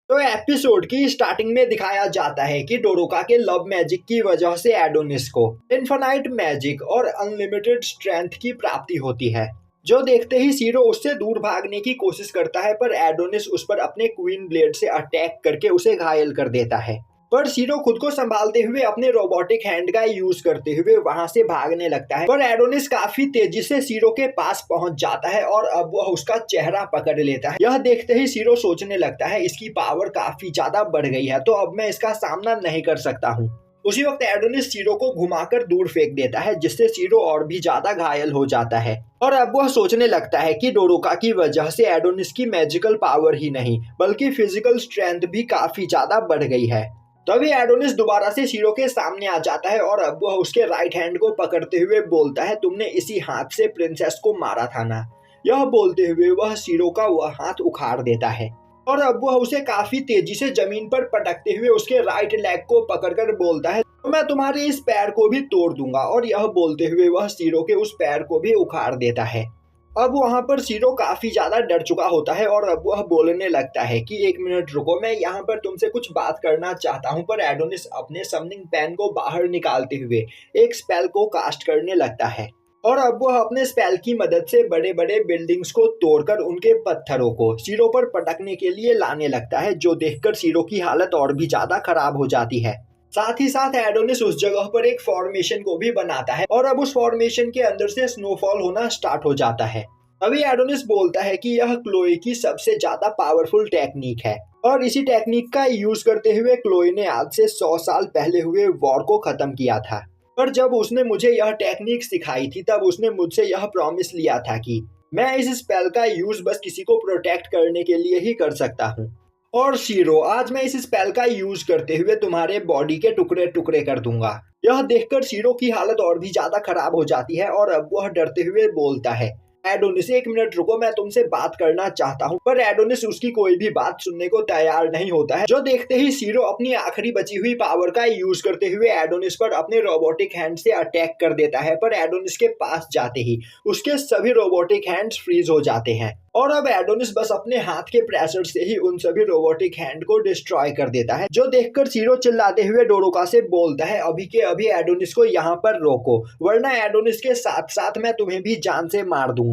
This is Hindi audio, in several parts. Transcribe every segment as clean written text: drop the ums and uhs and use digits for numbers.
तो एपिसोड की स्टार्टिंग में दिखाया जाता है कि डोरोका के लव मैजिक की वजह से एडोनिस को इनफाइनाइट मैजिक और अनलिमिटेड स्ट्रेंथ की प्राप्ति होती है। जो देखते ही सीरो उससे दूर भागने की कोशिश करता है, पर एडोनिस उस पर अपने क्वीन ब्लेड से अटैक करके उसे घायल कर देता है। पर सीरो खुद को संभालते हुए अपने रोबोटिक हैंड का यूज करते हुए वहां से भागने लगता है, पर एडोनिस काफी तेजी से सीरो के पास पहुंच जाता है और अब वह उसका चेहरा पकड़ लेता है। यह देखते ही सीरो सोचने लगता है इसकी पावर काफी ज्यादा बढ़ गई है, तो अब मैं इसका सामना नहीं कर सकता हूँ। उसी वक्त एडोनिस सीरो को घुमाकर दूर फेंक देता है, जिससे सीरो और भी ज्यादा घायल हो जाता है। और अब वह सोचने लगता है कि डोरोका की वजह से एडोनिस की मैजिकल पावर ही नहीं बल्कि फिजिकल स्ट्रेंथ भी काफी ज्यादा बढ़ गई है। तभी एडोनिस दोबारा से सीरो के सामने आ जाता है और अब वह उसके राइट हैंड को पकड़ते हुए बोलता है, तुमने इसी हाथ से प्रिंसेस को मारा था ना। यह बोलते हुए वह सीरो का वह हाथ उखाड़ देता है और अब वह उसे काफी तेजी से जमीन पर पटकते हुए उसके राइट लेग को पकड़कर बोलता है, तो मैं तुम्हारे इस पैर को भी तोड़ दूंगा। और यह बोलते हुए वह सीरो के उस पैर को भी उखाड़ देता है। अब वहां पर सीरो काफी ज्यादा डर चुका होता है और अब वह बोलने लगता है कि 1 मिनट रुको, मैं यहाँ पर तुमसे कुछ बात करना चाहता हूँ। पर एडोनिस अपने समनिंग पेन को बाहर निकालते हुए एक स्पेल को कास्ट करने लगता है और अब वह अपने स्पेल की मदद से बड़े बड़े बिल्डिंग्स को तोड़कर उनके पत्थरों को सीरो पर पटकने के लिए लाने लगता है, जो देखकर सीरो की हालत और भी ज्यादा खराब हो जाती है। साथ ही साथ एडोनिस उस जगह पर एक फॉर्मेशन को भी बनाता है और अब उस फॉर्मेशन के अंदर से स्नोफॉल होना स्टार्ट हो जाता है। अभी एडोनिस बोलता है कि यह क्लोई की सबसे ज्यादा पावरफुल टेक्निक है और इसी टेक्निक का यूज करते हुए क्लोई ने आज से 100 साल पहले हुए वॉर को खत्म किया था। पर जब उसने मुझे यह टेक्निक सिखाई थी तब उसने मुझसे यह प्रॉमिस लिया था कि मैं इस स्पेल का यूज बस किसी को प्रोटेक्ट करने के लिए ही कर सकता हूँ। और शीरो, आज मैं इस स्पेल का यूज करते हुए तुम्हारे बॉडी के टुकड़े टुकड़े कर दूंगा। यह देखकर शीरो की हालत और भी ज्यादा खराब हो जाती है और अब वह डरते हुए बोलता है, एडोनिस 1 मिनट रुको, मैं तुमसे बात करना चाहता हूँ। पर एडोनिस उसकी कोई भी बात सुनने को तैयार नहीं होता है, जो देखते ही शीरो अपनी आखिरी बची हुई पावर का यूज करते हुए एडोनिस पर अपने रोबोटिक हैंड से अटैक कर देता है। पर एडोनिस के पास जाते ही उसके सभी रोबोटिक हैंड्स फ्रीज हो जाते हैं और अब एडोनिस बस अपने हाथ के प्रेशर से ही उन सभी रोबोटिक हैंड को डिस्ट्रॉय कर देता है, जो देखकर शीरो चिल्लाते हुए डोरोका से बोलता है, अभी के अभी एडोनिस को यहाँ पर रोको, वरना एडोनिस के साथ साथ मैं तुम्हें भी जान से मार दूंगा।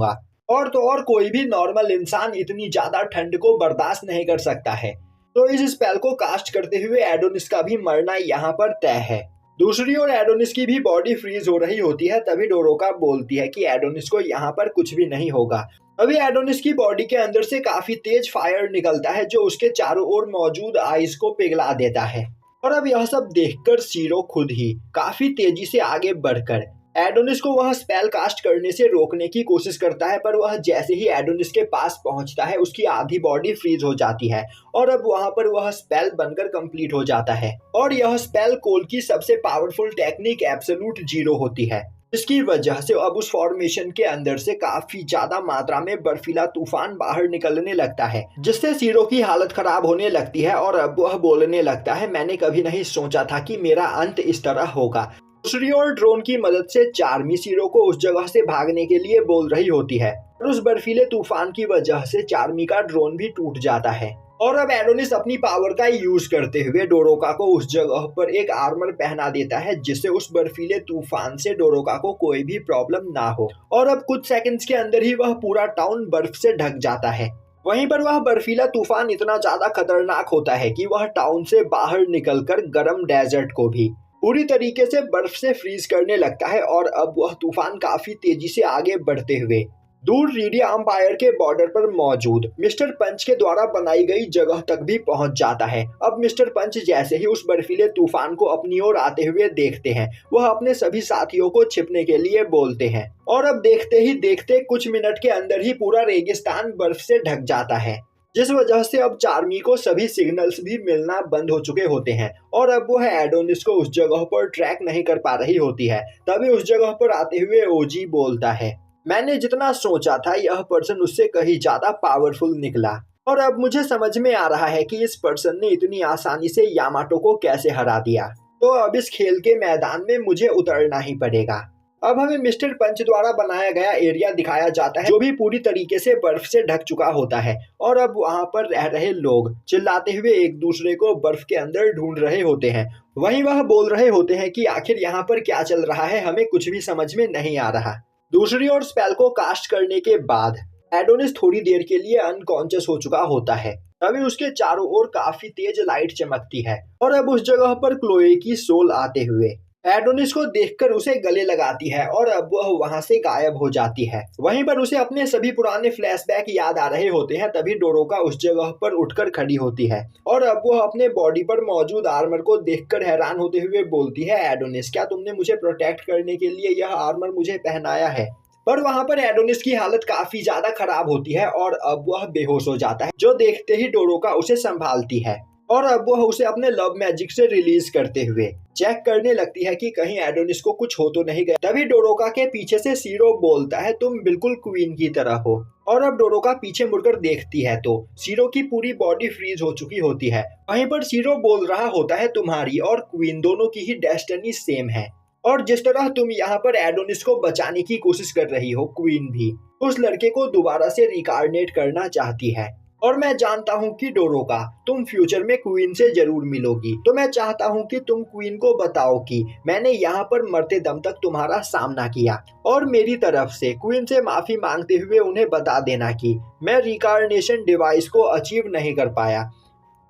और तो और कोई भी नॉर्मल इंसान इतनी ज्यादा ठंड को बर्दाश्त नहीं कर सकता है। तो इस स्पेल को कास्ट करते हुए एडोनिस का भी मरना यहाँ पर तय है। दूसरी ओर एडोनिस की भी बॉडी फ्रीज हो रही होती है। तभी डोरोका बोलती है कि एडोनिस को यहाँ पर कुछ भी नहीं होगा। अभी एडोनिस की बॉडी के अंदर से काफी तेज फायर निकलता है, जो उसके चारों ओर मौजूद आइस को पिघला देता है। और अब यह सब देखकर शीरो खुद ही काफी तेजी से आगे बढ़कर एडोनिस को वह स्पेल कास्ट करने से रोकने की कोशिश करता है, पर वह जैसे ही एडोनिस के पास पहुंचता है उसकी आधी बॉडी फ्रीज हो जाती है और अब वहां पर वह स्पेल बनकर कंप्लीट हो जाता है। और यह स्पेल कोल की सबसे पावरफुल टेक्निक एब्सोल्यूट जीरो होती है, इसकी वजह से अब उस फॉर्मेशन के अंदर से काफी ज्यादा मात्रा में बर्फीला तूफान बाहर निकलने लगता है, जिससे शीरो की हालत खराब होने लगती है और अब वह बोलने लगता है, मैंने कभी नहीं सोचा था कि मेरा अंत इस तरह होगा। दूसरी ओर ड्रोन की मदद से चार्मी शीरो को उस जगह से भागने के लिए बोल रही होती है और उस बर्फीले तूफान की वजह से चार्मी का ड्रोन भी टूट जाता है। और अब एडोनिस अपनी पावर का यूज करते हुए डोरोका को उस जगह पर एक आर्मर पहना देता है, जिससे उस बर्फीले तूफान से डोरोका को कोई भी प्रॉब्लम ना हो। और अब कुछ सेकंड्स के अंदर ही वह पूरा टाउन बर्फ से ढक जाता है। वहीं पर वह बर्फीला तूफान इतना ज्यादा खतरनाक होता है कि वह टाउन से बाहर निकलकर गर्म डेजर्ट को भी पूरी तरीके से बर्फ से फ्रीज करने लगता है। और अब वह तूफान काफी तेजी से आगे बढ़ते हुए दूर रीडिया एम्पायर के बॉर्डर पर मौजूद मिस्टर पंच के द्वारा बनाई गई जगह तक भी पहुंच जाता है। अब मिस्टर पंच जैसे ही उस बर्फीले तूफान को अपनी ओर आते हुए देखते हैं, वह अपने सभी साथियों को छिपने के लिए बोलते हैं और अब देखते ही देखते कुछ मिनट के अंदर ही पूरा रेगिस्तान बर्फ से ढक जाता है, जिस वजह से अब चार्मी को सभी सिग्नल्स भी मिलना बंद हो चुके होते हैं और अब वह एडोनिस को उस जगह पर ट्रैक नहीं कर पा रही होती है। तभी उस जगह पर आते हुए ओजी बोलता है, मैंने जितना सोचा था यह पर्सन उससे कहीं ज्यादा पावरफुल निकला और अब मुझे समझ में आ रहा है कि इस पर्सन ने इतनी आसानी से यामाटो को कैसे हरा दिया। तो अब इस खेल के मैदान में मुझे उतरना ही पड़ेगा। अब हमें मिस्टर पंच द्वारा बनाया गया एरिया दिखाया जाता है जो भी पूरी तरीके से बर्फ से ढक चुका होता है और अब वहाँ पर रह रहे लोग चिल्लाते हुए एक दूसरे को बर्फ के अंदर ढूंढ रहे होते हैं। वहीं वह बोल रहे होते हैं कि आखिर यहाँ पर क्या चल रहा है, हमें कुछ भी समझ में नहीं आ रहा। दूसरी ओर स्पेल को कास्ट करने के बाद एडोनिस थोड़ी देर के लिए अनकॉन्शियस हो चुका होता है। तभी उसके चारों ओर काफी तेज लाइट चमकती है और अब उस जगह पर क्लोए की सोल आते हुए एडोनिस को देखकर उसे गले लगाती है और अब वह वहां से गायब हो जाती है। वहीं पर उसे अपने सभी पुराने फ्लैशबैक याद आ रहे होते हैं। तभी डोरोका उस जगह पर उठकर खड़ी होती है और अब वह अपने बॉडी पर मौजूद आर्मर को देखकर हैरान होते हुए बोलती है, एडोनिस, क्या तुमने मुझे प्रोटेक्ट करने के लिए यह आर्मर मुझे पहनाया है? पर वहां पर एडोनिस की हालत काफी ज्यादा खराब होती है और अब वह बेहोश हो जाता है, जो देखते ही डोरोका उसे संभालती है और अब वह उसे अपने लव मैजिक से रिलीज करते हुए चेक करने लगती है कि कहीं एडोनिस को कुछ हो तो नहीं गया। तभी डोरोका के पीछे से सीरो बोलता है, तुम बिल्कुल क्वीन की तरह हो। और अब डोरोका पीछे मुड़कर देखती है तो सीरो की पूरी बॉडी फ्रीज हो चुकी होती है। वहीं पर सीरो बोल रहा होता है, तुम्हारी और क्वीन दोनों की ही डेस्टिनी सेम है और जिस तरह तुम यहाँ पर एडोनिस को बचाने की कोशिश कर रही हो, क्वीन भी उस लड़के को दोबारा से रिकार्नेट करना चाहती है। और मैं जानता हूँ कि डोरोका, तुम फ्यूचर में क्वीन से जरूर मिलोगी, तो मैं चाहता हूँ कि तुम क्वीन को बताओ कि मैंने यहाँ पर मरते दम तक तुम्हारा सामना किया और मेरी तरफ से क्वीन से माफी मांगते हुए उन्हें बता देना कि मैं रिकार्नेशन डिवाइस को अचीव नहीं कर पाया।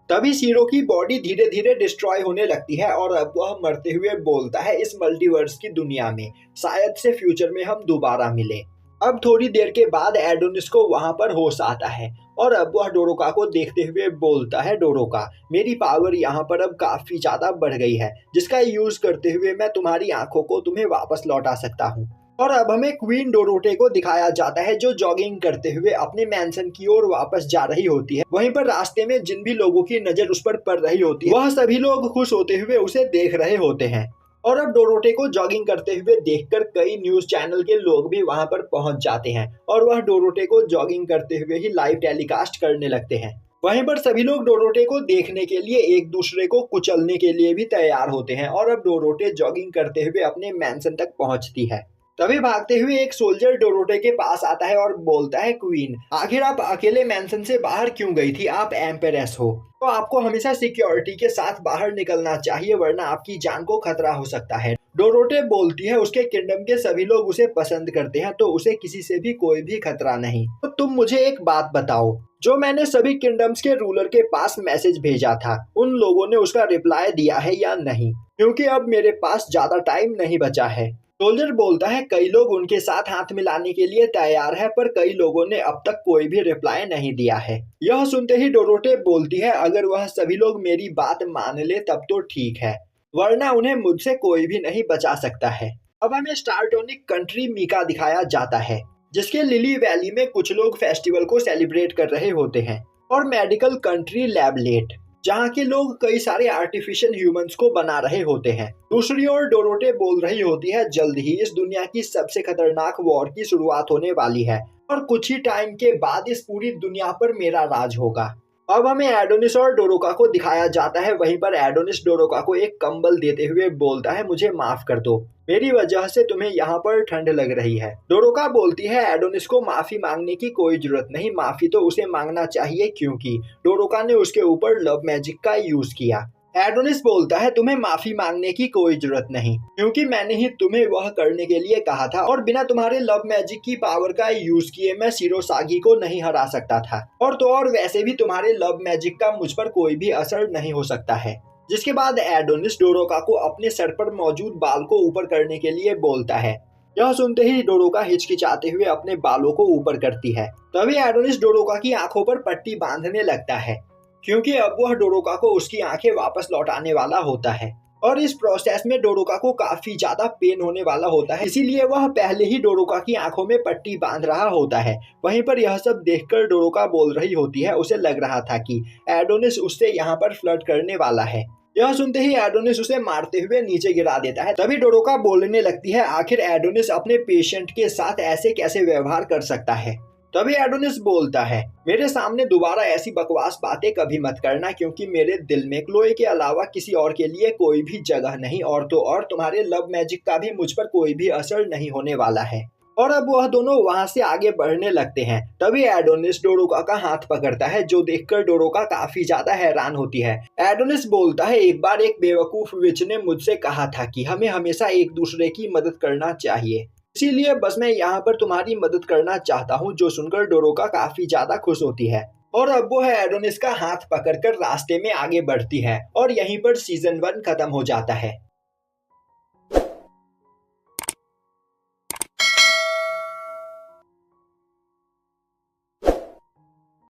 तभी सीरो की बॉडी धीरे धीरे डिस्ट्रॉय होने लगती है और अब वह मरते हुए बोलता है, इस मल्टीवर्स की दुनिया में शायद से फ्यूचर में हम दोबारा मिले। अब थोड़ी देर के बाद एडोनिस को वहां पर होश आता है और अब वह डोरोका को देखते हुए बोलता है, डोरोका, मेरी पावर यहाँ पर अब काफी ज्यादा बढ़ गई है, जिसका यूज करते हुए मैं तुम्हारी आंखों को तुम्हें वापस लौटा सकता हूँ। और अब हमें क्वीन डोरोटे को दिखाया जाता है जो जॉगिंग करते हुए अपने मैंसन की ओर वापस जा रही होती है। वहीं पर रास्ते में जिन भी लोगों की नजर उस पर पड़ रही होती है, वह सभी लोग खुश होते हुए उसे देख रहे होते हैं। और अब डोरोटे को जॉगिंग करते हुए देखकर कई न्यूज चैनल के लोग भी वहां पर पहुंच जाते हैं और वह डोरोटे को जॉगिंग करते हुए ही लाइव टेलीकास्ट करने लगते हैं। वहीं पर सभी लोग डोरोटे को देखने के लिए एक दूसरे को कुचलने के लिए भी तैयार होते हैं और अब डोरोटे जॉगिंग करते हुए अपने मैंसन तक पहुंचती है। तभी भागते हुए एक सोल्जर डोरोटे के पास आता है और बोलता है, क्वीन, आखिर आप अकेले मैंसन से बाहर क्यों गई थी? आप एम्पेरेस हो तो आपको हमेशा सिक्योरिटी के साथ बाहर निकलना चाहिए, वरना आपकी जान को खतरा हो सकता है। डोरोटे बोलती है, उसके किंगडम के सभी लोग उसे पसंद करते हैं तो उसे किसी से भी कोई भी खतरा नहीं। तो तुम मुझे एक बात बताओ, जो मैंने सभी किंगडम्स के रूलर के पास मैसेज भेजा था, उन लोगों ने उसका रिप्लाई दिया है या नहीं? क्योंकि अब मेरे पास ज्यादा टाइम नहीं बचा है। सोल्जर बोलता है, कई लोग उनके साथ हाथ मिलाने के लिए तैयार है, पर कई लोगों ने अब तक कोई भी रिप्लाई नहीं दिया है। यह सुनते ही डोरोटे बोलती है, अगर वह सभी लोग मेरी बात मान ले तब तो ठीक है, वरना उन्हें मुझसे कोई भी नहीं बचा सकता है। अब हमें स्टारटोनिक कंट्री मीका दिखाया जाता है, जिसके लिली वैली में कुछ लोग फेस्टिवल को सेलिब्रेट कर रहे होते हैं, और मेडिकल कंट्री लैबलेट, जहाँ के लोग कई सारे आर्टिफिशियल ह्यूमंस को बना रहे होते हैं। दूसरी ओर डोरोटे बोल रही होती है, जल्द ही इस दुनिया की सबसे खतरनाक वॉर की शुरुआत होने वाली है और कुछ ही टाइम के बाद इस पूरी दुनिया पर मेरा राज होगा। अब हमें एडोनिस और डोरोका को दिखाया जाता है। वहीं पर एडोनिस डोरोका को एक कंबल देते हुए बोलता है, मुझे माफ कर दो, मेरी वजह से तुम्हें यहाँ पर ठंड लग रही है। डोरोका बोलती है, एडोनिस को माफी मांगने की कोई जरूरत नहीं, माफी तो उसे मांगना चाहिए क्योंकि डोरोका ने उसके ऊपर लव मैजिक का यूज किया। एडोनिस बोलता है, तुम्हें माफी मांगने की कोई जरूरत नहीं, क्योंकि मैंने ही तुम्हें वह करने के लिए कहा था और बिना तुम्हारे लव मैजिक की पावर का यूज किए मैं शिरोसागी को नहीं हरा सकता था, और तो और वैसे भी तुम्हारे लव मैजिक का मुझ पर कोई भी असर नहीं हो सकता है। जिसके बाद एडोनिस डोरोका को अपने सर पर मौजूद बाल को ऊपर करने के लिए बोलता है। यह सुनते ही डोरोका हिचकिचाते हुए अपने बालों को ऊपर करती है। तभी एडोनिस डोरोका की आंखों पर पट्टी बांधने लगता है, क्योंकि अब वह डोरोका को उसकी आंखें वापस लौटाने वाला होता है और इस प्रोसेस में डोरोका को काफी ज्यादा पेन होने वाला होता है, इसीलिए वह पहले ही डोरोका की आंखों में पट्टी बांध रहा होता है। वहीं पर यह सब देखकर डोरोका बोल रही होती है, उसे लग रहा था कि एडोनिस उससे यहाँ पर फ्लर्ट करने वाला है। यह सुनते ही एडोनिस उसे मारते हुए नीचे गिरा देता है। तभी डोरोका बोलने लगती है, आखिर एडोनिस अपने पेशेंट के साथ ऐसे कैसे व्यवहार कर सकता है। तभी एडोनिस बोलता है, मेरे सामने दोबारा ऐसी बकवास बातें कभी मत करना, क्योंकि मेरे दिल में क्लोए के अलावा किसी और के लिए कोई भी जगह नहीं, और तो और तुम्हारे लव मैजिक का भी मुझ पर कोई भी असर नहीं होने वाला है। और अब वह दोनों वहां से आगे बढ़ने लगते हैं। तभी एडोनिस डोरोका का हाथ पकड़ता है, जो देखकर डोरोका काफी ज्यादा हैरान होती है। एडोनिस बोलता है, एक बार एक बेवकूफ विच ने मुझसे कहा था कि हमें हमेशा एक दूसरे की मदद करना चाहिए, इसीलिए बस मैं यहाँ पर तुम्हारी मदद करना चाहता हूँ। जो सुनकर डोरोका काफी ज्यादा खुश होती है और अब वो है एडोनिस का हाथ पकड़कर रास्ते में आगे बढ़ती है। और यहीं पर सीजन 1 खत्म हो जाता है।